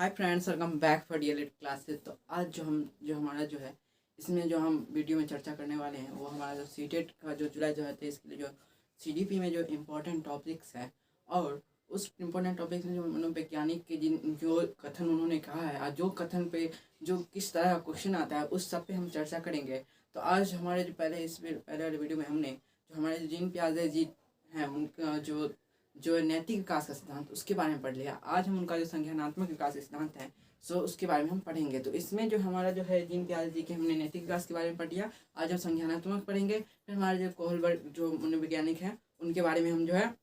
Hi friends, welcome back for DElEd classes. तो आज जो हमारा जो है इसमें जो हम वीडियो में चर्चा करने वाले हैं वो हमारा जो सीटेट का जो जुलाई जो है इसके लिए जो सीडीपी में जो इम्पोर्टेंट टॉपिक्स है और उस इम्पोर्टेंट टॉपिक्स में जो मनोवैज्ञानिक के जिन जो कथन उन्होंने कहा है और जो कथन पे जो किस तरह का क्वेश्चन आता है उस सब पे हम चर्चा करेंगे। तो आज हमारे जो पहले वाले वीडियो में हमने जो हमारे जीन प्याजे जी हैं उनका जो नैतिक विकास का सिद्धांत उसके बारे में पढ़ लिया। आज हम उनका जो संज्ञानात्मक विकास सिद्धांत है उसके बारे में हम पढ़ेंगे। तो इसमें जो हमारा जो है जीन प्याजे जी के हमने नैतिक विकास के बारे में पढ़ लिया। आज हम संज्ञानात्मक पढ़ेंगे। फिर हमारे जो कोहलबर्ग जो मनोवैज्ञानिक हैं उनके बारे में हम जो है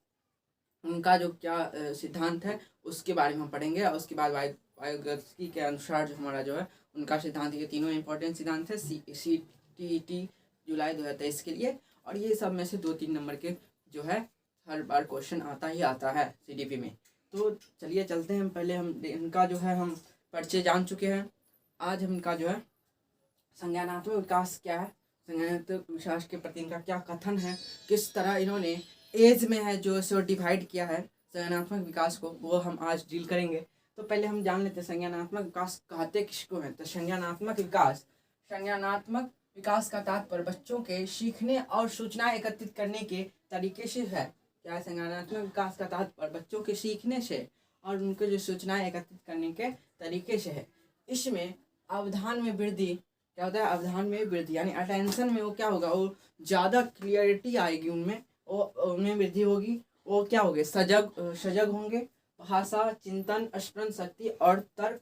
उनका जो क्या सिद्धांत है उसके बारे में हम पढ़ेंगे। और उसके बाद वायोगत्स्की के अनुसार जो हमारा जो है उनका सिद्धांत, ये तीनों इंपॉर्टेंट सिद्धांत है CTET जुलाई 2023 के लिए। और ये सब में से 2-3 नंबर के जो है हर बार क्वेश्चन आता ही आता है सीडीपी में। तो चलिए चलते हैं। पहले हम इनका जो है हम परिचय जान चुके हैं। आज हम इनका जो है संज्ञानात्मक विकास क्या है, संज्ञानात्मक विकास के प्रति इनका क्या कथन है, किस तरह इन्होंने एज में है जो सो डिवाइड किया है संज्ञानात्मक विकास को, वो हम आज डील करेंगे। तो पहले हम जान लेते हैं संज्ञानात्मक विकास कहते किसको है। तो संज्ञानात्मक विकास का तात्पर्य बच्चों के सीखने और सूचना एकत्रित करने के तरीके से है। क्या है संज्ञानात्मक विकास का तात्पर्य बच्चों के सीखने से और उनके जो सूचनाएं एकत्रित करने के तरीके से है। इसमें अवधान में वृद्धि क्या होता है, अवधान में वृद्धि यानी अटेंशन में वो क्या होगा, वो ज़्यादा क्लियरिटी आएगी उनमें, उनमें वृद्धि होगी। वो क्या होंगे, सजग होंगे। भाषा, चिंतन, स्मरण शक्ति और तर्क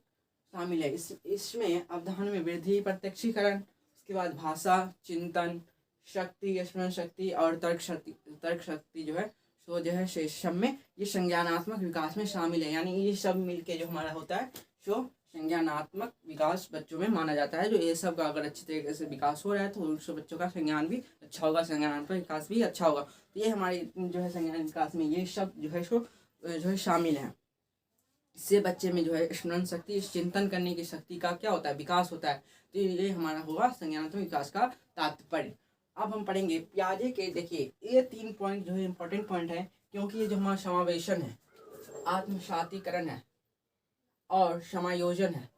शामिल है। इसमें अवधान में वृद्धि, प्रत्यक्षीकरण, उसके बाद भाषा, चिंतन शक्ति, स्मरण शक्ति और तर्क शक्ति जो है सो जो है सब में ये संज्ञानात्मक विकास में शामिल है। यानी ये सब मिलके जो हमारा होता है सो संज्ञानात्मक विकास बच्चों में माना जाता है। जो ये सब का अगर अच्छी तरीके से विकास हो रहा है तो उस बच्चों का संज्ञान भी अच्छा होगा, संज्ञानात्मक विकास भी अच्छा होगा। तो ये हमारी जो है संज्ञान विकास में ये सब जो है सो जो है शामिल है। इससे बच्चे में जो है स्मरण शक्ति, चिंतन करने की शक्ति का क्या होता है, विकास होता है। तो ये हमारा होगा संज्ञानात्मक विकास का तात्पर्य। अब हम पढ़ेंगे प्याजे के, देखिए ये 3 पॉइंट जो है इंपॉर्टेंट पॉइंट है, क्योंकि ये जो हमारा समावेशन है, आत्मसातीकरण है और समायोजन है,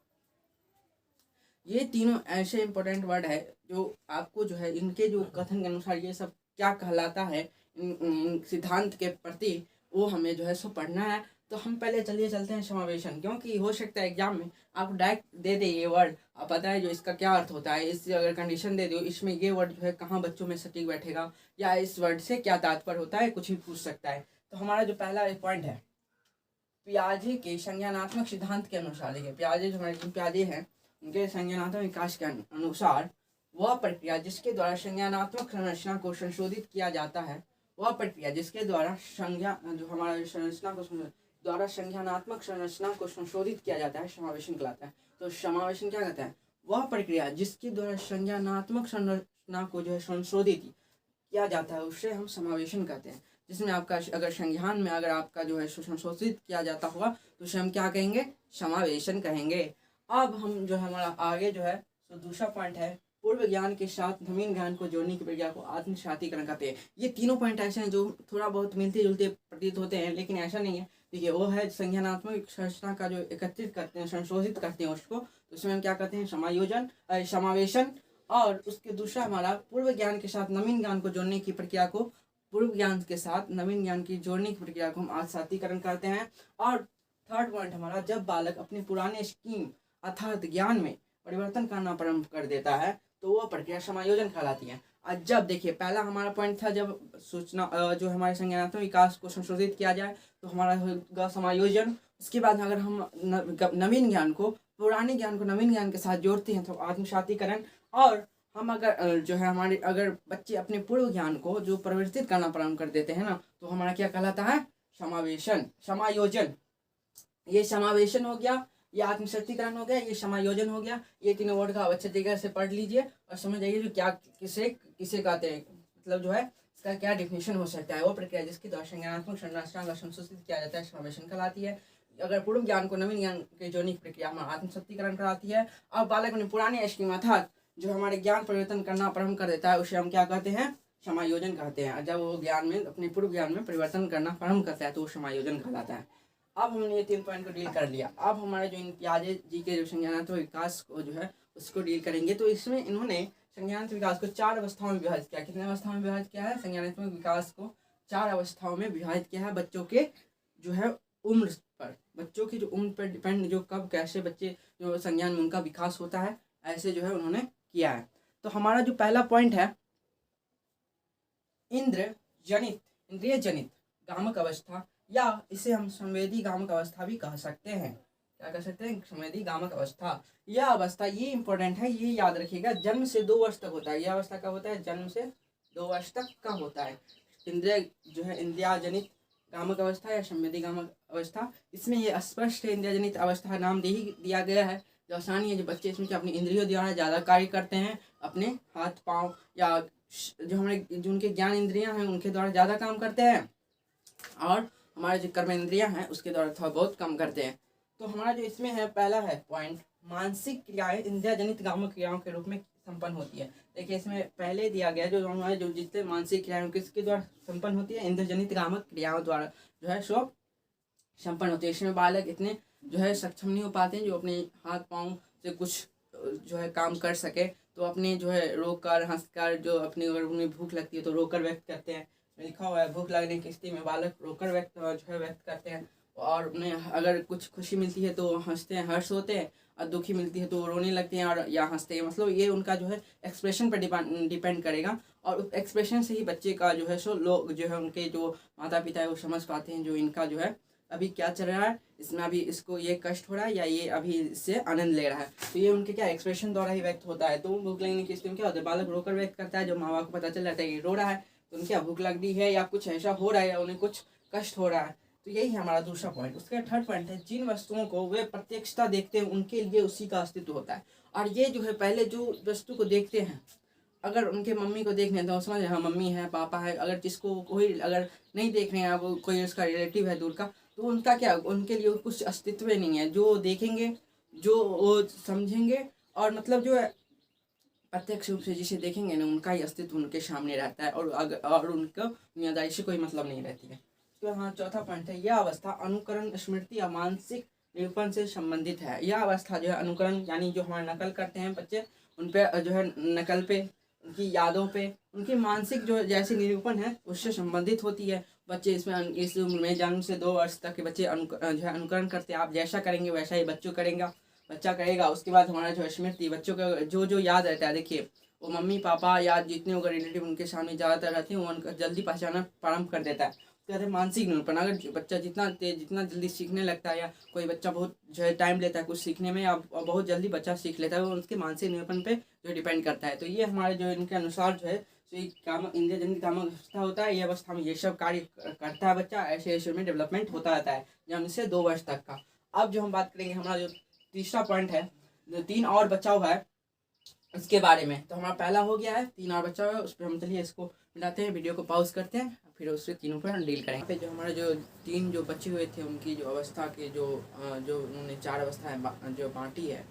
ये तीनों ऐसे इंपॉर्टेंट वर्ड है जो आपको जो है इनके जो कथन के अनुसार ये सब क्या कहलाता है इन सिद्धांत के प्रति वो हमें जो है सो पढ़ना है। तो हम पहले चलते हैं समावेशन, क्योंकि हो सकता है एग्जाम में आपको डायरेक्ट दे दे ये वर्ड, आप पता है जो इसका क्या अर्थ होता है, इससे अगर कंडीशन दे दो इसमें ये वर्ड जो है कहाँ बच्चों में सटीक बैठेगा या इस वर्ड से क्या तात्पर्य होता है, कुछ भी पूछ सकता है। तो हमारा जो पहला पॉइंट है पियाजे के संज्ञानात्मक सिद्धांत के अनुसार, देखिए पियाजे जो हमारे प्याजे हैं उनके संज्ञानात्मक विकास के अनुसार वह प्रक्रिया जिसके द्वारा संज्ञानात्मक संरचना को संशोधित किया जाता है, वह प्रक्रिया जिसके द्वारा संज्ञानात्मक संरचना को संशोधित किया जाता है समावेशन कहलाता है। तो समावेशन क्या कहता है, वह प्रक्रिया जिसके द्वारा संज्ञानात्मक संरचना को जो है संशोधित किया जाता है उसे हम समावेशन कहते हैं। जिसमें आपका अगर संज्ञान में अगर आपका जो है संशोधित किया जाता होगा तो उसे हम क्या कहेंगे, समावेशन कहेंगे। अब हम जो हमारा आगे जो है तो दूसरा पॉइंट है पूर्व ज्ञान के साथ नवीन ज्ञान को जोड़ने की प्रक्रिया को आत्मसातीकरण कहते हैं। ये तीनों पॉइंट ऐसे हैं जो थोड़ा बहुत मिलते जुलते प्रतीत होते हैं, लेकिन ऐसा नहीं है। देखिए वो है संज्ञानात्मक संरचना का जो एकत्रित करते हैं, संशोधित करते हैं उसको, तो उसमें हम क्या कहते हैं, समावेशन। और उसके दूसरा हमारा पूर्व ज्ञान के साथ नवीन ज्ञान को जोड़ने की प्रक्रिया को, पूर्व ज्ञान के साथ नवीन ज्ञान की जोड़ने की प्रक्रिया को हम आत्मसातीकरण करते हैं। और थर्ड पॉइंट हमारा जब बालक अपने पुराने स्कीम अर्थात ज्ञान में परिवर्तन करना प्रारंभ कर देता है तो वह प्रक्रिया समायोजन कहलाती है। और जब देखिए पहला हमारा पॉइंट था जब सूचना जो हमारे संज्ञानात्मक विकास को संशोधित किया जाए तो हमारा होगा समायोजन। उसके बाद अगर हम नवीन ज्ञान को पुराने ज्ञान को नवीन ज्ञान के साथ जोड़ते हैं तो आत्मसातीकरण। और हम अगर जो है हमारे अगर बच्चे अपने पूर्व ज्ञान को जो परिवर्तित करना प्रारंभ कर देते हैं ना तो हमारा क्या कहलाता है, समायोजन। ये समावेशन हो गया, ये आत्मशक्तिकरण हो गया, ये समायोजन हो गया। ये तीनों वर्ड का अच्छे तरीके से पढ़ लीजिए और समझ जाइए जो क्या किसे कहते हैं, मतलब जो है इसका क्या डेफिनेशन हो सकता है। वो प्रक्रिया जिसके द्वारा संज्ञानात्मक संरचना का संशोधित किया जाता है समावेशन कहलाती है। अगर पूर्व ज्ञान को नवीन ज्ञान के जोड़ने की प्रक्रिया हमारा आत्मशक्तिकरण कराती है। अब बालक ने पुराने स्कीम अर्थात जो हमारे ज्ञान परिवर्तन करना प्रारंभ कर देता है उसे हम क्या कहते हैं, समायोजन कहते हैं। जब वो ज्ञान में अपने पूर्व ज्ञान में परिवर्तन करना प्रारंभ करता है तो वो समायोजन कहलाता है। अब हमने ये 3 पॉइंट को डील कर लिया। अब हमारे जो इन पियाजे जी के जो संज्ञानात्मक विकास को जो है उसको डील करेंगे। तो इसमें इन्होंने संज्ञानात्मक विकास को 4 अवस्थाओं में विभाजित किया। कितने अवस्थाओं में विभाजित किया है? संज्ञानात्मक विकास को 4 अवस्थाओं में विभाजित किया है, बच्चों के जो है उम्र पर, बच्चों की जो उम्र पर डिपेंड, जो कब कैसे बच्चे जो संज्ञान में उनका विकास होता है, ऐसे जो है उन्होंने किया है। तो हमारा जो पहला पॉइंट है, इंद्रिय जनित गामक अवस्था, या इसे हम संवेदी गामक अवस्था भी कह सकते हैं। क्या कह सकते हैं? संवेदी गामक अवस्था। यह अवस्था, ये इंपॉर्टेंट है, ये याद रखिएगा, जन्म से 2 वर्ष तक होता है। यह अवस्था कब होता है? जन्म से 2 वर्ष तक का होता है। इंद्रिय जो है इंद्रियाजनित गामक अवस्था या संवेदी गामक अवस्था, इसमें ये स्पष्ट है, इंद्रियजनित अवस्था नाम दिया गया है। जो आसानी है, जो बच्चे इसमें अपनी इंद्रियों द्वारा ज़्यादा कार्य करते हैं, अपने हाथ पाँव या जो उनके ज्ञान इंद्रियां हैं उनके द्वारा ज़्यादा काम करते हैं, और हमारे जो कर्म इंद्रियां हैं उसके द्वारा थोड़ा बहुत कम करते हैं। तो हमारा जो इसमें है पहला है पॉइंट, मानसिक क्रियाएं इंद्रियजनित गामक क्रियाओं के रूप में संपन्न होती है। देखिए इसमें पहले दिया गया जो हमारे जो जितने मानसिक क्रियाएं किसके द्वारा संपन्न होती है? इंद्रियजनित गामक क्रियाओं द्वारा जो है सो संपन्न होती है। इसमें बालक इतने जो है सक्षम नहीं हो पाते हैं जो अपने हाथ पाँव से कुछ जो है काम कर सके, तो अपने जो है रोक कर हंस कर, जो अपनी अगर उन्हें भूख लगती है तो रोकर व्यक्त करते हैं। लिखा हुआ है भूख लगने की स्थिति में बालक रोकर व्यक्त करते हैं, और उन्हें अगर कुछ खुशी मिलती है तो हंसते हैं, हर्ष होते हैं, और दुखी मिलती है तो रोने लगते हैं और या हंसते हैं। मतलब ये उनका जो है एक्सप्रेशन पर डिपेंड करेगा, और उस एक्सप्रेशन से ही बच्चे का जो है सो लोग जो है उनके जो माता पिता है वो समझ पाते हैं जो इनका जो है अभी क्या चल रहा है, इसमें अभी इसको ये कष्ट हो रहा है या ये अभी इससे आनंद ले रहा है। तो ये उनके क्या एक्सप्रेशन द्वारा ही व्यक्त होता है। तो भूख लगने की स्थिति में क्या होता है? बालक रोकर व्यक्त करता है, जो माँ बाप को पता चल जाता है कि रो रहा है, तो उनकी क्या भूख लग रही है या कुछ ऐसा हो रहा है या उन्हें कुछ कष्ट हो रहा है। तो यही है हमारा दूसरा पॉइंट। उसका थर्ड पॉइंट है, जिन वस्तुओं को वे प्रत्यक्षता देखते हैं उनके लिए उसी का अस्तित्व होता है। और ये जो है पहले जो वस्तु को देखते हैं, अगर उनके मम्मी को देख रहे हैं तो समझ हाँ मम्मी है पापा है, अगर जिसको कोई अगर नहीं देख रहे हैं, वो कोई उसका रिलेटिव है दूर का, तो उनका क्या, उनके लिए कुछ अस्तित्व नहीं है। जो देखेंगे, जो वो समझेंगे, और मतलब जो है प्रत्यक्ष रूप से जिसे देखेंगे ना उनका ही अस्तित्व उनके सामने रहता है, और उनको दुनियादारी से कोई मतलब नहीं रहती है। तो हाँ चौथा पॉइंट है, यह अवस्था अनुकरण स्मृति या मानसिक निरूपण से संबंधित है। यह अवस्था जो है अनुकरण यानी जो हमारे नकल करते हैं बच्चे, उन पे जो है नकल पे, उनकी यादों पे, उनकी मानसिक जो जैसे निरूपण है उससे संबंधित होती है। बच्चे इसमें इस उम्र में जन्म से 2 वर्ष तक के बच्चे जो है अनुकरण करते हैं। आप जैसा करेंगे वैसा ही बच्चा करेगा। उसके बाद हमारा जो है स्मृति, बच्चों का जो याद रहता है, देखिए वो मम्मी पापा या जितने होगा रिलेटिव उनके सामने ज़्यादातर रहते हैं, वो उनका जल्दी पहचानना प्रारंभ कर देता है। कहते हैं मानसिक निरूपण, अगर बच्चा जितना जल्दी सीखने लगता है, या कोई बच्चा बहुत जो है टाइम लेता है कुछ सीखने में, या बहुत जल्दी बच्चा सीख लेता है, वो उसके मानसिक निरूपण पे जो डिपेंड करता है। तो ये हमारे जो इनके अनुसार जो है तो ये इंद्रियजनित कामक अवस्था होता है। ये अवस्था में ये सब कार्य करता है बच्चा, ऐसे ऐसे में डेवलपमेंट होता रहता है जन्म से 2 वर्ष तक का। अब जो हम बात करेंगे हमारा जो तीसरा पॉइंट है, जो 3 और बचाव है इसके बारे में। तो हमारा पहला हो गया है, 3 और बचाव है, उस पर हम चलिए इसको मिलाते हैं, वीडियो को पॉज करते हैं, फिर उससे तीनों पर हम डील करेंगे। पे जो हमारे जो 3 जो बचे हुए थे उनकी जो अवस्था के जो उन्होंने 4 अवस्थाएं जो बांटी है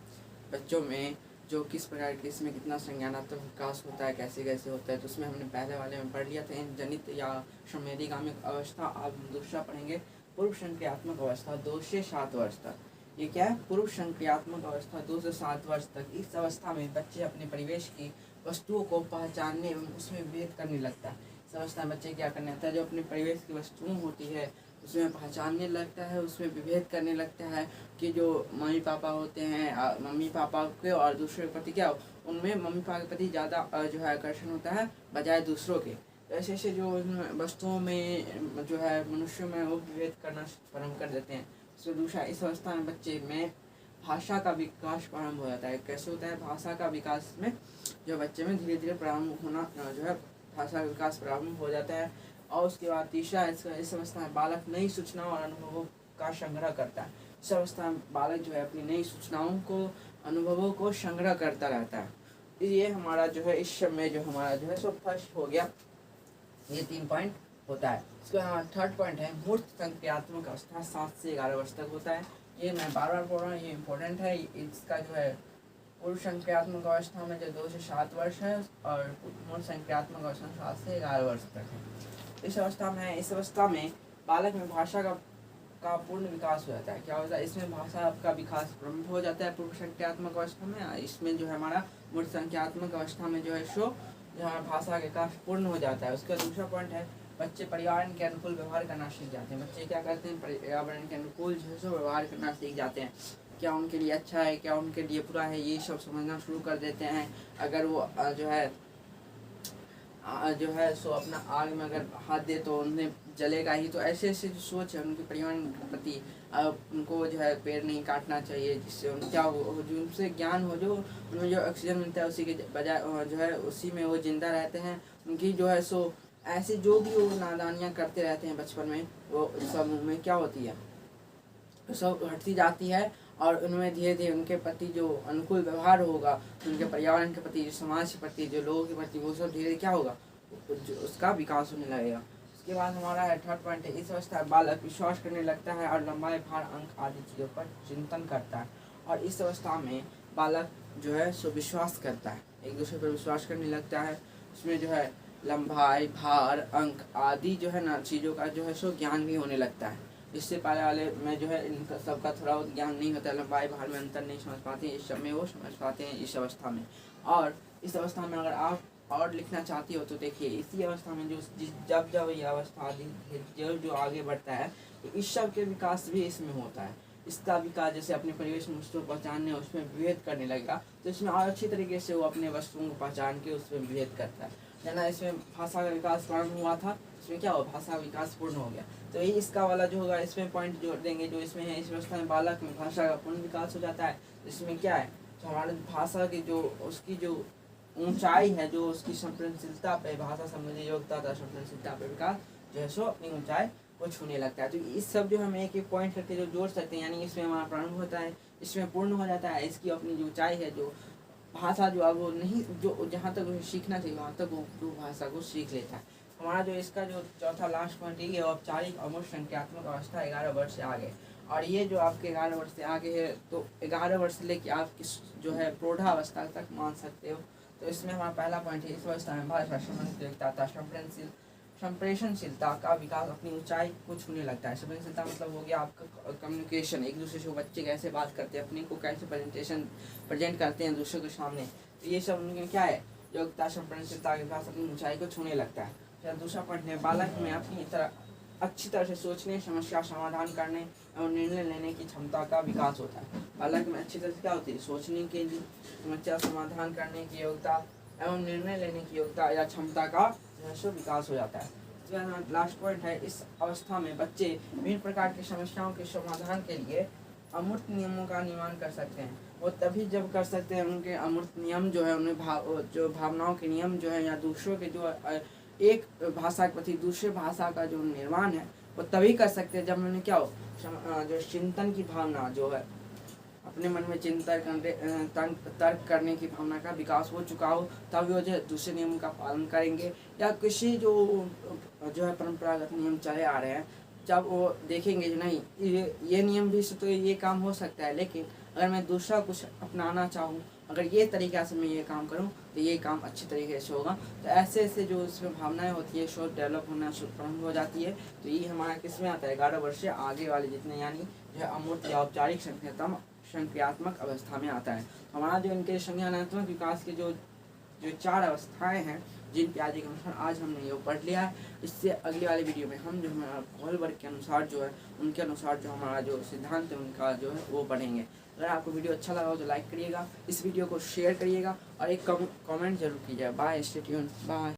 बच्चों में, जो किस प्रकार के इसमें कितना संज्ञानात्मक विकास होता है, कैसे कैसे होता है। तो उसमें हमने पहले वाले में पढ़ लिया था जनित या संवेदी गामिक अवस्था। अब हम दूसरा पढ़ेंगे पूर्व संक्रियात्मक अवस्था 2 से 7 वर्ष तक। ये क्या है? पूर्व संक्रियात्मक अवस्था 2 से 7 वर्ष तक। इस अवस्था में बच्चे अपने परिवेश की वस्तुओं को पहचानने एवं उसमें विभेद करने लगता है। इस अवस्था में बच्चे क्या करने लगता है, जो अपने परिवेश की वस्तुएं होती है उसमें पहचानने लगता है, उसमें विभेद करने लगता है कि जो मम्मी पापा होते हैं, मम्मी पापा के और दूसरे के प्रति क्या, उनमें मम्मी पापा के प्रति ज़्यादा जो है आकर्षण होता है बजाय दूसरों के। ऐसे ऐसे जो वस्तुओं में जो है मनुष्यों में वो विभेद करना प्रारंभ कर देते हैं। तो दूसरा, इस अवस्था में बच्चे में भाषा का विकास प्रारंभ हो जाता है। कैसे होता है? भाषा का विकास में जो बच्चे में धीरे धीरे प्रारंभ होना जो है भाषा का विकास प्रारंभ हो जाता है। और उसके बाद तीसरा, इस अवस्था में बालक नई सूचनाओं और अनुभवों का संग्रह करता है। इस अवस्था में बालक जो है अपनी नई सूचनाओं को, अनुभवों को संग्रह करता रहता है। ये हमारा जो है इस समय जो हमारा जो है सो फर्स्ट हो गया, ये 3 पॉइंट होता है। इसका थर्ड पॉइंट है मूर्त संक्रियात्मक अवस्था 7 से 11 वर्ष तक होता है। ये मैं बार बार बोल रहा हूँ, ये इम्पोर्टेंट है। इसका जो है पूर्व संक्रियात्मक अवस्था में जो 2 से 7 वर्ष है, और मूर्त संक्रियात्मक अवस्था 7 से 11 वर्ष तक है। इस अवस्था में बालक में भाषा का का पूर्ण विकास हो जाता है। क्या होता है इसमें भाषा आपका विकास प्रारंभ हो जाता है पूर्व संख्यात्मक अवस्था में। इसमें जो है हमारा मूर्त संख्यात्मक अवस्था में जो है सो जहाँ भाषा का विकास पूर्ण हो जाता है। उसका दूसरा पॉइंट है बच्चे पर्यावरण के अनुकूल व्यवहार करना सीख जाते हैं। बच्चे क्या करते हैं, पर्यावरण के अनुकूल जो है सो व्यवहार करना सीख जाते हैं। क्या उनके लिए अच्छा है, क्या उनके लिए बुरा है, ये सब समझना शुरू कर देते हैं। अगर वो जो है सो अपना आग में अगर हाथ दे तो उन्हें जलेगा ही। तो ऐसे ऐसे जो सोच है उनके पर्यावरण के प्रति, उनको जो है पेड़ नहीं काटना चाहिए, जिससे उन क्या हो जो उनसे ज्ञान हो, जो उनमें जो ऑक्सीजन मिलता है उसी के बजाय जो है उसी में वो जिंदा रहते हैं। उनकी जो है सो ऐसे जो भी वो नादानियाँ करते रहते हैं बचपन में, वो सब उनमें क्या होती है, सब हटती जाती है। और उनमें धीरे धीरे उनके प्रति जो अनुकूल व्यवहार होगा, उनके पर्यावरण के प्रति, जो समाज के प्रति, जो लोगों के प्रति, वो सब धीरे क्या होगा, उसका विकास होने लगेगा। उसके बाद हमारा है थर्ड पॉइंट है, इस अवस्था में बालक विश्वास करने लगता है और लंबाई, भार, अंक आदि चीज़ों पर चिंतन करता है। और इस अवस्था में बालक जो है सो विश्वास करता है, एक दूसरे पर विश्वास करने लगता है। उसमें जो है लंबाई, भार, अंक आदि जो है ना चीज़ों का जो है सो ज्ञान भी होने लगता है। इससे पहले वाले में जो है इनका सबका थोड़ा बहुत ज्ञान नहीं होता, लंबाई भार में अंतर नहीं समझ पाते, इस सब में वो समझ पाते हैं इस अवस्था में। और इस अवस्था में अगर आप और लिखना चाहती हो तो देखिए, इसी अवस्था में जो जब जब ये अवस्था जो आगे बढ़ता है तो इस सब के विकास भी इसमें होता है। इसका विकास जैसे अपने परिवेश में वस्तुओं को पहचानने, उसमें विभेद करने लगेगा, तो इसमें और अच्छी तरीके से वो अपने वस्तुओं को पहचान के उसमें विभेद करता है। ना इसमें भाषा का विकास प्रारंभ हुआ था, इसमें क्या हुआ, भाषा का विकास पूर्ण हो गया। तो ये इसका वाला जो होगा इसमें पॉइंट जोड़ देंगे जो इसमें है। इस अवस्था में बालक में भाषा का पूर्ण विकास हो जाता है। इसमें क्या है, तो हमारे भाषा की जो उसकी जो ऊंचाई है, जो उसकी संवेदनशीलता पे, भाषा संबंधी योग्यता था संवेदनशीलता पे विकास जो है सो अपनी ऊंचाई को छूने लगता है। तो इस सब जो हम एक एक पॉइंट करके जो जोड़ सकते हैं, यानी इसमें हमारा प्रारंभ होता है, इसमें पूर्ण हो जाता है, इसकी अपनी जो ऊंचाई है, जो भाषा जो अब वो नहीं, जो जहाँ तक उसे सीखना चाहिए वहाँ तक वो भाषा को सीख लेता है। हमारा जो इसका जो चौथा लास्ट पॉइंट ये औपचारिक अमूर्त संख्यात्मक अवस्था 11 वर्ष से आगे। और ये जो आपके 11 वर्ष से आगे है, तो 11 वर्ष से लेके आप किस जो है प्रौढ़ावस्था तक मान सकते हो। तो इसमें हमारा पहला पॉइंट है, इस अवस्था में भाषा संप्रेषणशीलता संप्रेषणशीलता का विकास अपनी ऊंचाई को छूने लगता है। संप्रेषणशीलता मतलब हो गया आपका कम्युनिकेशन, एक दूसरे से बच्चे कैसे बात करते हैं, अपने को कैसे प्रेजेंट करते हैं दूसरों के सामने। तो ये सब उनके क्या है, योग्यता संप्रेषणशीलता के विकास अपनी ऊंचाई को छूने लगता है। फिर दूसरा पॉइंट है, बालक में अपनी तरह अच्छी तरह से सोचने, समस्या समाधान करने और निर्णय लेने की क्षमता का विकास होता है। बालक में अच्छी तरह से क्या होती है, सोचने के लिए, समस्या समाधान करने की योग्यता एवं निर्णय लेने की योग्यता या क्षमता का विकास हो जाता है। लास्ट पॉइंट है, इस अवस्था में बच्चे विभिन्न प्रकार की समस्याओं के समाधान के लिए अमूर्त नियमों का निर्माण कर सकते हैं। वो तभी जब कर सकते हैं, उनके अमूर्त नियम जो है, उन्हें जो भावनाओं के नियम जो है, या दूसरों के जो एक भाषा के प्रति दूसरे भाषा का जो निर्माण है वो तभी कर सकते हैं जब उन्हें क्या हो, जो चिंतन की भावना जो है, अपने मन में तर्क करने की भावना का विकास हो चुका हो, तभी वो जो है दूसरे नियम का पालन करेंगे। या किसी जो है परंपरागत नियम चले आ रहे हैं, जब वो देखेंगे जो नहीं ये नियम भी तो ये काम हो सकता है, लेकिन अगर मैं दूसरा कुछ अपनाना चाहूँ, अगर ये तरीक़ा से मैं ये काम करूँ तो ये काम अच्छी तरीके से होगा। तो ऐसे ऐसे जो इसमें भावनाएं होती है सोच डेवलप होना प्रारंभ हो जाती है। तो ये हमारा किस में आता है, 11 वर्ष से आगे वाले जितने, यानी जो है अमूर्त या औपचारिक संक्रियात्मक अवस्था में आता है। हमारा जो इनके संज्ञानात्मक विकास के जो 4 अवस्थाएं हैं, जिन प्याजे के अनुसार आज हमने ये पढ़ लिया है। इससे अगली वाली वीडियो में हम जो हमारा कोहलबर्ग के अनुसार जो है, उनके अनुसार जो हमारा जो सिद्धांत है उनका जो है वो पढ़ेंगे। अगर आपको वीडियो अच्छा लगा हो तो लाइक करिएगा, इस वीडियो को शेयर करिएगा और एक कमेंट जरूर कीजिएगा। Bye, stay tuned, bye.